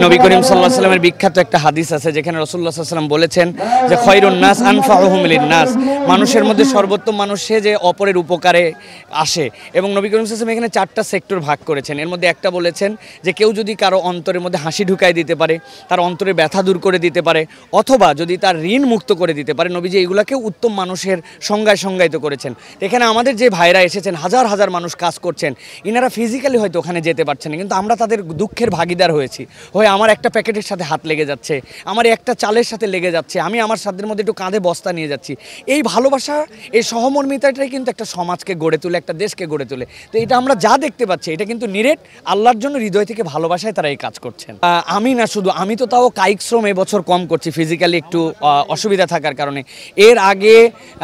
নবী করিম সাল্লাল্লাহু আলাইহি ওয়াসাল্লামের বিখ্যাত একটা হাদিস আছে যেখানে রাসূলুল্লাহ সাল্লাল্লাহু আলাইহি ওয়াসাল্লাম বলেছেন যে খয়রুন নাস আনফাউহুম লিন-নাস, মানুষের মধ্যে সর্বোত্তম মানুষ সে যে অপরের উপকারে আসে। এবং নবী করিম সাল্লাল্লাহু আলাইহি ওয়াসাল্লাম এখানে 4টা সেক্টর ভাগ করেছেন। এর মধ্যে একটা বলেছেন যে কেউ যদি কারো অন্তরের মধ্যে হাসি ঢুকায় দিতে পারে, তার অন্তরে ব্যথা দূর করে দিতে পারে, অথবা যদি তার ঋণ মুক্ত করে দিতে পারে, নবীজি এগুলাকে উত্তম মানুষের সংজ্ঞায় সংজ্ঞায়িত করেছেন। এখানে আমাদের যে ভাইরা এসেছেন, হাজার হাজার মানুষ কাজ করছেন, ইনারা ফিজিক্যালি হয়তো ওখানে যেতে পারছেন না, কিন্তু আমরা তাদের দুঃখের ভাগিদার হয়েছি। হয় আমার একটা প্যাকেটের সাথে হাত লেগে যাচ্ছে, আমার একটা চালের সাথে লেগে যাচ্ছে, আমি আমার সাধ্যের মধ্যে একটু কাঁধে বস্তা নিয়ে যাচ্ছি। এই ভালোবাসা, এই সহমর্মিতাটাই কিন্তু একটা সমাজকে গড়ে তোলে, একটা দেশকে গড়ে তোলে। তো এটা আমরা যা দেখতে পাচ্ছি এটা কিন্তু নিরেট আল্লাহর জন্য হৃদয় থেকে ভালোবাসায় তারা এই কাজ করছেন। আমি না শুধু আমি, তো তাও কায়িক শ্রম এবছর কম করছি ফিজিক্যালি একটু অসুবিধা থাকার কারণে। এর আগে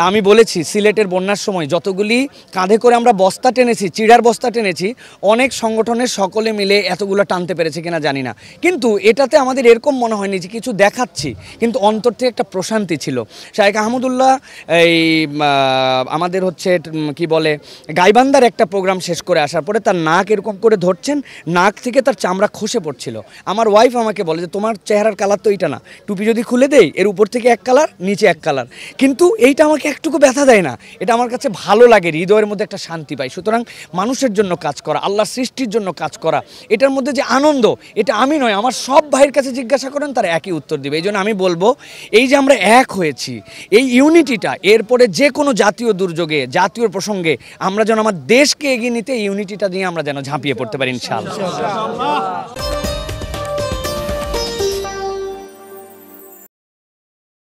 আমি বলেছি সিলেটের বন্যার সময় যতগুলি কাঁধে করে আমরা বস্তা টেনেছি, চিড়ার বস্তা টেনেছি, অনেক সংগঠনের সকলে মিলে এতগুলো টানতে পেরেছে কিনা জানি না, কিন্তু এটাতে আমাদের এরকম মনে হয়নি যে কিছু দেখাচ্ছি, কিন্তু অন্তর থেকে একটা প্রশান্তি ছিল। শায়েখ আহমদুল্লাহ এই আমাদের হচ্ছে কি বলে গাইবান্ধার একটা প্রোগ্রাম শেষ করে আসার পরে তার নাক এরকম করে ধরছেন, নাক থেকে তার চামড়া খসে পড়ছিল। আমার ওয়াইফ আমাকে বলে যে তোমার চেহারার কালার তো এইটা না, টুপি যদি খুলে দেই এর উপর থেকে এক কালার, নিচে এক কালার, কিন্তু এইটা আমাকে একটুকু ব্যথা দেয় না, এটা আমার কাছে ভালো লাগে, হৃদয়ের মধ্যে একটা শান্তি পাই। সুতরাং মানুষের জন্য কাজ করা, আল্লাহর সৃষ্টির জন্য কাজ করা, এটার মধ্যে যে আনন্দ, এটা আমি নয়, আমার সব ভাইয়ের কাছে জিজ্ঞাসা করেন তারা একই উত্তর দিবে। এই জন্য আমি বলবো এই যে আমরা এক হয়েছি, এই ইউনিটিটা এরপরে যে কোনো জাতীয় দুর্যোগে, জাতীয় প্রসঙ্গে আমরা যেন আমার দেশকে এগিয়ে নিতে ইউনিটিটা দিয়ে আমরা যেন ঝাঁপিয়ে পড়তে পারি ইনশাআল্লাহ।